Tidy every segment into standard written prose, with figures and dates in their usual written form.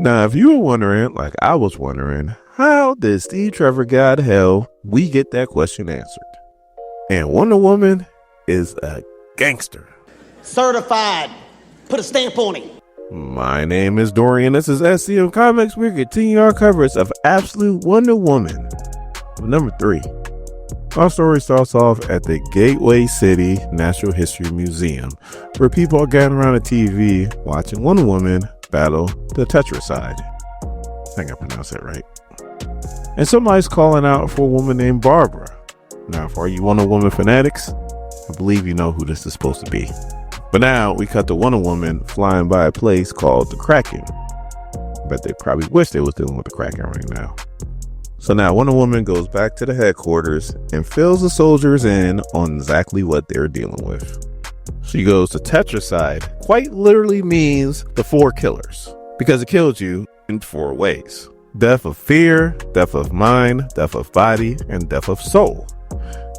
Now, if you were wondering, like I was wondering, how did Steve Trevor get out of hell? We get that question answered. And Wonder Woman is a gangster. Certified. Put a stamp on it. My name is Dorian. This is SCM Comics. We're continuing our coverage of Absolute Wonder Woman. Number 3. Our story starts off at the Gateway City Natural History Museum, where people are gathering around a TV watching Wonder Woman battle the Tetracide. I think I pronounced that right. And somebody's calling out for a woman named Barbara. Now, for you Wonder Woman fanatics, I believe you know who this is supposed to be. But now we cut to Wonder Woman flying by a place called the Kraken. But they probably wish they was dealing with the Kraken right now. So now Wonder Woman goes back to the headquarters and fills the soldiers in on exactly what they're dealing with. She goes to Tetracide, quite literally means the 4 killers, because it kills you in 4 ways. Death of fear, death of mind, death of body, and death of soul.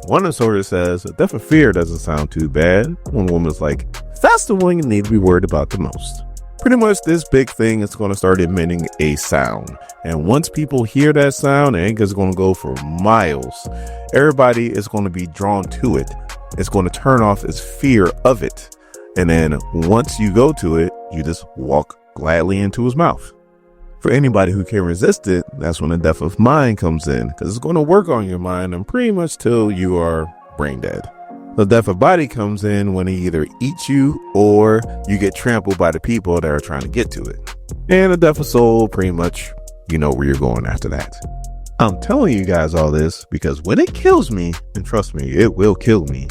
One of the soldiers says, death of fear doesn't sound too bad. One woman's like, that's the one you need to be worried about the most. Pretty much this big thing is going to start emitting a sound. And once people hear that sound, and it's going to go for miles. Everybody is going to be drawn to it. It's going to turn off its fear of it. And then once you go to it, you just walk gladly into his mouth. For anybody who can resist it, that's when the death of mind comes in, because it's going to work on your mind and pretty much till you are brain dead. The death of body comes in when it either eats you or you get trampled by the people that are trying to get to it. And the death of soul, pretty much, you know where you're going after that. I'm telling you guys all this because when it kills me, and trust me, it will kill me,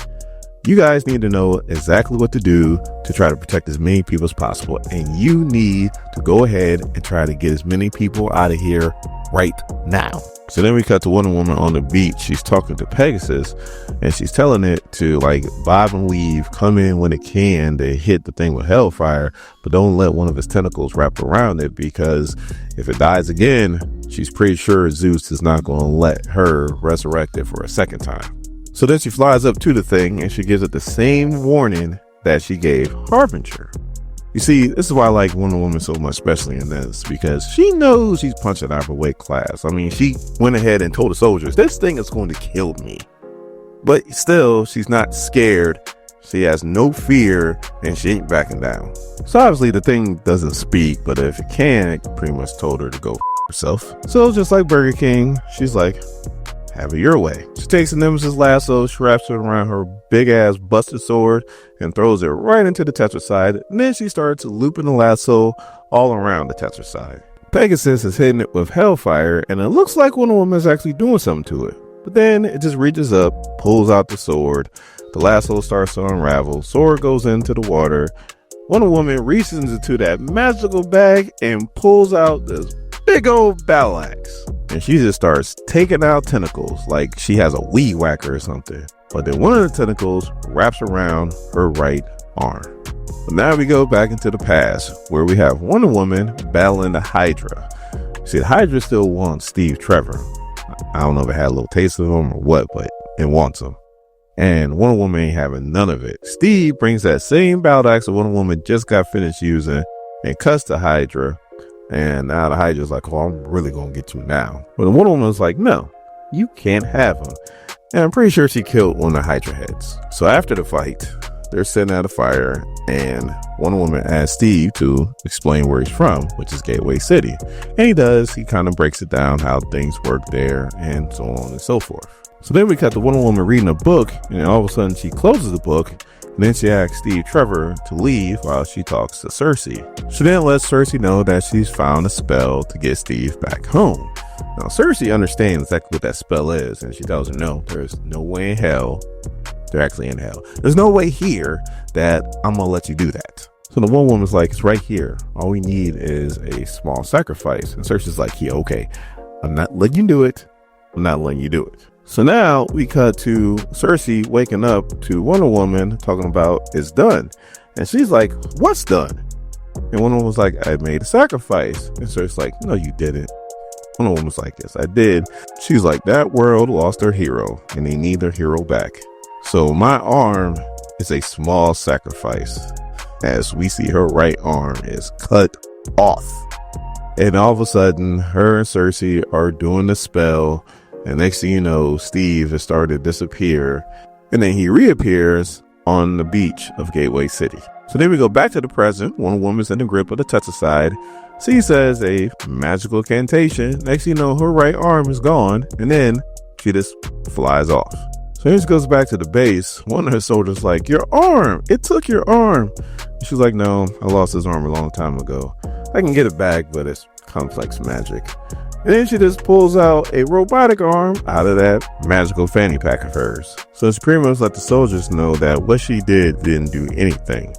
you guys need to know exactly what to do to try to protect as many people as possible. And you need to go ahead and try to get as many people out of here right now. So then we cut to Wonder Woman on the beach. She's talking to Pegasus and she's telling it to like bob and weave, come in when it can to hit the thing with hellfire, but don't let one of its tentacles wrap around it, because if it dies again, she's pretty sure Zeus is not going to let her resurrect it for a second time. So then she flies up to the thing and she gives it the same warning that she gave Harbinger. You see, this is why I like Wonder Woman so much, especially in this, because she knows she's punching out her weight class. I mean, she went ahead and told the soldiers, this thing is going to kill me. But still, she's not scared. She has no fear and she ain't backing down. So obviously the thing doesn't speak, but if it can, it pretty much told her to go herself. So just like Burger King, she's like, have it your way. She takes the Nemesis lasso, she wraps it around her big ass busted sword and throws it right into the Tetracide. And then she starts looping the lasso all around the Tetracide. Pegasus is hitting it with hellfire, and it looks like Wonder Woman is actually doing something to it. But then it just reaches up, pulls out the sword. The lasso starts to unravel. Sword goes into the water. Wonder Woman reaches into that magical bag and pulls out this big old battle axe. And she just starts taking out tentacles like she has a weed whacker or something. But then one of the tentacles wraps around her right arm. But now we go back into the past, where we have Wonder Woman battling the Hydra. See, the Hydra still wants Steve Trevor. I don't know if it had a little taste of him or what, but it wants him. And Wonder Woman ain't having none of it. Steve brings that same battle axe that Wonder Woman just got finished using and cuts the Hydra. And now the Hydra's like, oh, I'm really going to get you now. But the Wonder Woman's like, no, you can't have him. And I'm pretty sure she killed one of the Hydra heads. So after the fight, they're sitting at a fire, and Wonder Woman asks Steve to explain where he's from, which is Gateway City. And he does. He kind of breaks it down, how things work there, and so on and so forth. So then we cut to Wonder Woman reading a book, and all of a sudden she closes the book, and then she asks Steve Trevor to leave while she talks to Cersei. She then lets Cersei know that she's found a spell to get Steve back home. Now Cersei understands exactly what that spell is, and she tells her, no, there's no way in hell. They're actually in hell. There's no way here that I'm gonna let you do that. So the one woman's like, it's right here. All we need is a small sacrifice. And Cersei's like, yeah, okay, I'm not letting you do it. I'm not letting you do it. So now we cut to Cersei waking up to Wonder Woman talking about it's done. And she's like, what's done? And Wonder Woman's like, I made a sacrifice. And Cersei's like, no, you didn't. Wonder Woman's like, yes, I did. She's like, that world lost their hero and they need their hero back. So my arm is a small sacrifice. As we see her right arm is cut off. And all of a sudden, her and Cersei are doing the spell. And next thing you know, Steve has started to disappear. And then he reappears on the beach of Gateway City. So then we go back to the present. Wonder Woman's in the grip of the Tetracide. She says a magical incantation. Next thing you know, her right arm is gone. And then she just flies off. So here she goes back to the base. One of her soldiers like, your arm, it took your arm. And she's like, no, I lost his arm a long time ago. I can get it back, but it's complex magic. And then she just pulls out a robotic arm out of that magical fanny pack of hers. So it's pretty much let the soldiers know that what she didn't do anything.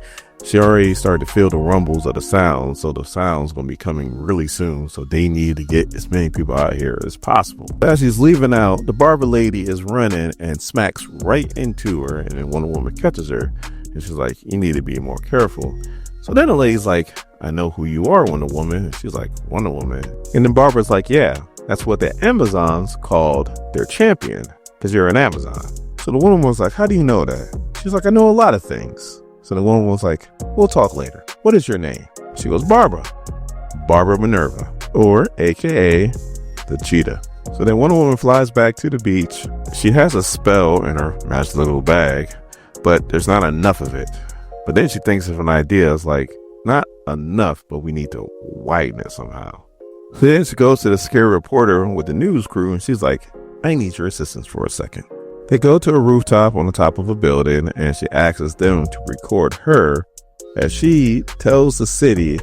She already started to feel the rumbles of the sound, so the sound's going to be coming really soon, so they need to get as many people out here as possible. As she's leaving out, the barber lady is running and smacks right into her, and then Wonder Woman catches her, and she's like, you need to be more careful. So then the lady's like, I know who you are, Wonder Woman. And she's like, Wonder Woman. And then Barbara's like, yeah, that's what the Amazons called their champion, because you're an Amazon. So the Wonder Woman's like, how do you know that? She's like, I know a lot of things. So the woman was like, we'll talk later. What is your name? She goes, Barbara Minerva, or AKA the cheetah. So then Wonder Woman flies back to the beach. She has a spell in her magic little bag, but there's not enough of it. But then she thinks of an idea. It's like, not enough, but we need to widen it somehow. So then she goes to the scary reporter with the news crew, and she's like, I need your assistance for a second. They go to a rooftop on the top of a building, and she asks them to record her as she tells the city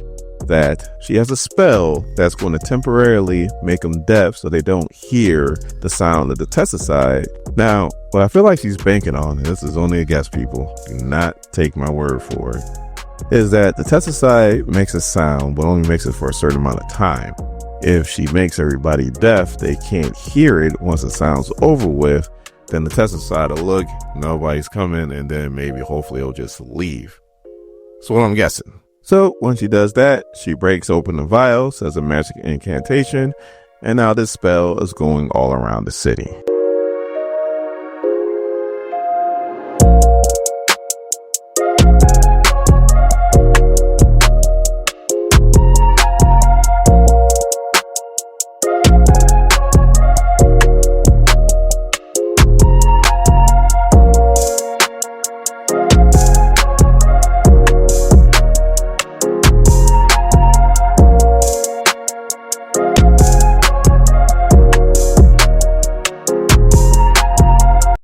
that she has a spell that's going to temporarily make them deaf so they don't hear the sound of the Tetracide. Now, what I feel like she's banking on, and this is only a guess, people, do not take my word for it, is that the Tetracide makes a sound, but only makes it for a certain amount of time. If she makes everybody deaf, they can't hear it once the sound's over with. Then the Tetracide will look, nobody's coming, and then maybe hopefully it'll just leave. So what I'm guessing. So when she does that, she breaks open the vial, says a magic incantation, and now this spell is going all around the city.